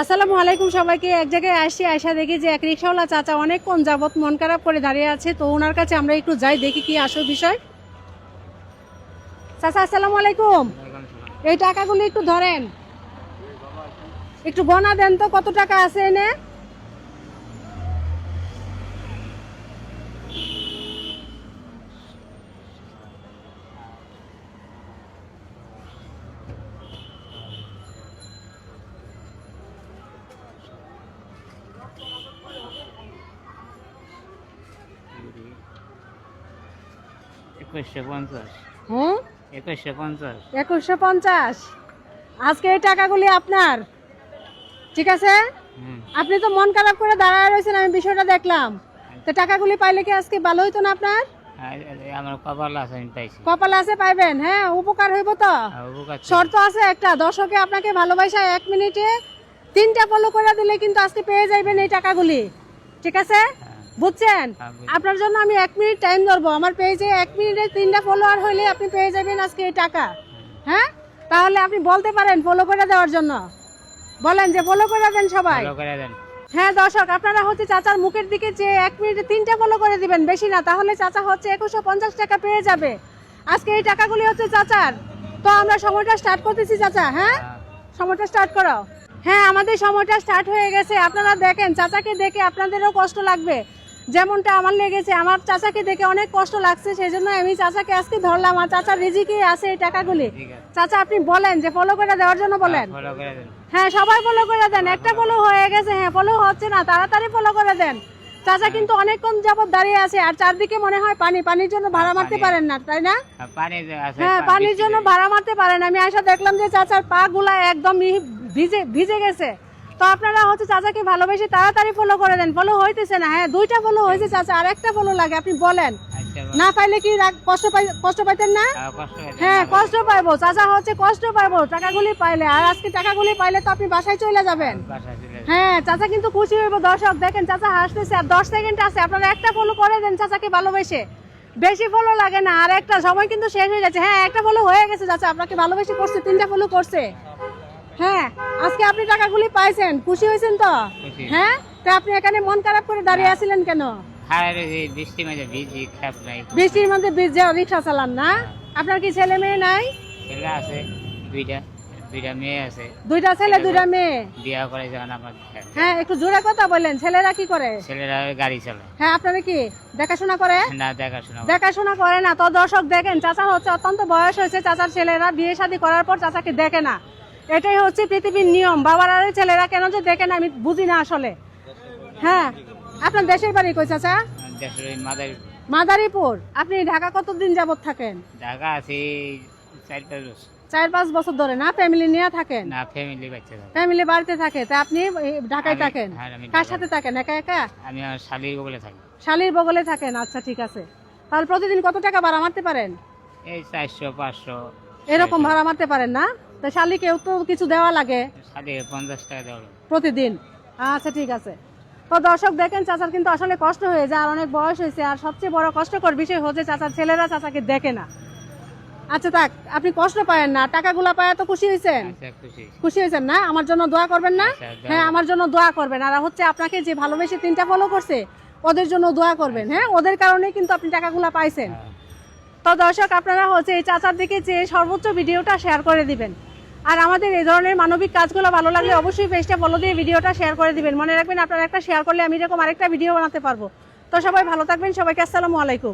আসসালামু আলাইকুম সবাইকে। এক জায়গায় আসি, আয়সা দেখি যে এক রিক্সাওয়ালা চাচা অনেকক্ষণ যাবত মন খারাপ করে দাঁড়িয়ে আছে। তো ওনার কাছে আমরা একটু যাই, দেখি কি আসল বিষয়। চাচা আসসালামু আলাইকুম। এই টাকাগুলো একটু ধরেন, একটু গণা দেন তো কত টাকা আছে এনে। হুম, 2150। আজকে এই টাকাগুলি আপনার, ঠিক আছে? আপনি তো মন খারাপ করে দাঁড়ায় রয়েছেন, আমি বিষয়টা দেখলাম। তো টাকাগুলি পাইলে কি আজকে ভালো হইতো না আপনার? আমার কপাল আছে, আমি পাইছি। কপাল আছে, পাইবেন। হ্যাঁ, উপকার হইব তো। শর্ত আছে একটা, দর্শকে আপনাকে ভালোবাসা 1 মিনিটে 3টা ফলো করে দিলে কিন্তু আজকে পেয়ে যাবেন এই টাকাগুলি, ঠিক আছে? বুঝছেন? আপনার জন্য আমি 1 মিনিট টাইম ধরবো। আমার পেজে 1 মিনিটে 3টা ফলোয়ার হইলে আপনি পেয়ে যাবেন আজকে এই টাকা। হ্যাঁ, তাহলে আপনি বলতে পারেন ফলো করে দেওয়ার জন্য। বলেন যে ফলো করে দেন সবাই। হ্যাঁ দর্শক, আপনারা হচ্ছে চাচার মুখের দিকে যে 1 মিনিটে 3টা ফলো করে দিবেন, বেশি না। তাহলে চাচা হচ্ছে 2150 টাকা পেয়ে যাবে। আজকে এই টাকাগুলি হচ্ছে চাচার। তো আমরা সময়টা স্টার্ট করতেছি চাচা। হ্যাঁ, সময়টা স্টার্ট করো। হ্যাঁ, আমাদের সময়টা স্টার্ট হয়ে গেছে। আপনারা দেখেন, চাচাকে দেখে আপনাদেরও কষ্ট লাগবে, যেমনটা আমার লেগেছে। আমার চাচাকে দেখে অনেক কষ্ট লাগছে, সেই জন্য আমি চাচাকে আজকে ধরলাম। আর চাচার রিজিকে আছে এই টাকাগুলি। চাচা আপনি বলেন যে ফলো করে দেওয়ার জন্য বলেন। হ্যাঁ, সবাই ফলো করে দেন। একটা ফলো হয়ে গেছে, হ্যাঁ ফলো হচ্ছে না, তাড়াতাড়ি ফলো করে দেন। চাচা কিন্তু অনেকক্ষণ যাবত দাঁড়িয়ে আছে, আর চারদিকে মনে হয় পানি। পানির জন্য ভাড়া মারতে পারেন না, তাই না? হ্যাঁ, পানির জন্য ভাড়া মারতে পারেন। আমি আসা দেখলাম যে চাচার পা গুলা একদম ভিজে গেছে। তো আপনারা হচ্ছে চাচাকে ভালোবেসে তাড়াতাড়ি ফলো করে দেন। ফলো হইতেছে না। হ্যাঁ, 2টা ফলো হয়েছে চাচা, আর একটা ফলো লাগে। আপনি বলেন, না পাইলে কি কষ্ট পাইতেন না? হ্যাঁ, কষ্ট পাইবো চাচা, হচ্ছে কষ্ট পাইবো টাকাগুলি পাইলে। আর আজকে টাকাগুলি পাইলে তো আপনি বাসায় চলে যাবেন। হ্যাঁ, চাচা কিন্তু খুশি হইব। দর্শক দেখেন, চাচা হাসতেছে। আর 10 সেকেন্ড আছে, আপনারা একটা ফলো করে দেন চাচাকে ভালোবেসে। বেশি ফলো লাগে না, আর একটা সময় কিন্তু শেষ হয়ে যাচ্ছে। হ্যাঁ, একটা ফলো হয়ে গেছে চাচা, আপনাকে ভালোবেসে করছে, 3টা ফলো করছে। হ্যাঁ, আজকে আপনি টাকাগুলি পাইছেন, খুশি হয়েছেন তো? হ্যাঁ, তো আপনি এখানে মন খারাপ করে দাঁড়িয়ে আছিলেন কেন? বৃষ্টির মধ্যে ভিজে রিক্সা চালান না? আপনার কি ছেলে মেয়ে নাই? ছেলে আছে, দুইটা মেয়ে আছে। 2টা ছেলে 2টা মেয়ে বিয়ে করেছে আমার। হ্যাঁ, একটু জোরে কথা বলেন। ছেলেরা কি করে? ছেলেরা গাড়ি চালায়। হ্যাঁ, আপনারা কি দেখাশোনা করে? না, দেখাশোনা করে না। তো দর্শক দেখেন, চাচা হচ্ছে অত্যন্ত বয়স হয়েছে। চাচার ছেলেরা বিয়ে শাদী করার পর চাচাকে দেখে না। এটাই হচ্ছে পৃথিবীর নিয়ম। বাবার আর ছেলেরা কেন যে দেখে না আমি বুঝি না আসলে। হ্যাঁ, আপনার দেশের বাড়ি কই চাচা? মাদারীপুর। আপনি ঢাকা কতদিন যাবত থাকেন? ঢাকা আছি 4-5 বছর ধরে। না ফ্যামিলি নিয়ে থাকেন? না, ফ্যামিলি বাড়িতে থাকে। তা আপনি ঢাকায় থাকেন? কার সাথে থাকেন? একা একা? আমি আমার শালির বগলে থাকি। শালির বগলে থাকেন? আচ্ছা, ঠিক আছে। তাহলে প্রতিদিন কত টাকা ভাড়া মারতে পারেন? এই 400-500 এরকম ভাড়া মারতে পারেন না? তো শালিকেও তো কিছু দেওয়া লাগে। 50 টাকা দেওয়া প্রতিদিন? আচ্ছা, ঠিক আছে। তো দর্শক দেখেন, চাচার কিন্তু আসলে কষ্ট হয়ে যায়, আর অনেক বয়স হয়েছে। আর সবচেয়ে বড় কষ্টকর বিষয় হচ্ছে চাচার ছেলেরা চাচাকে দেখে না। আচ্ছা থাক, আপনি কষ্ট পায়েন না। টাকাগুলা পায় তো খুশি হয়েছেন? খুশি হয়েছেন না? আমার জন্য দোয়া করবেন না? হ্যাঁ, আমার জন্য দোয়া করবেন। আর হচ্ছে আপনাকে যে ভালোবেসে 3টা ফলো করছে, ওদের জন্য দোয়া করবেন। হ্যাঁ, ওদের কারণে কিন্তু আপনি টাকাগুলা পাইছেন। তো দর্শক, আপনারা হচ্ছে এই চাচার দিকে যে সর্বোচ্চ ভিডিওটা শেয়ার করে দিবেন। আর আমাদের এই ধরনের মানবিক কাজগুলো ভালো লাগলে অবশ্যই পেজটা ফলো দিয়ে ভিডিওটা শেয়ার করে দিবেন। মনে রাখবেন, আপনারা একটা শেয়ার করলে আমি এরকম আরেকটা ভিডিও বানাতে পারবো। তো সবাই ভালো থাকবেন। সবাইকে আসসালামু আলাইকুম।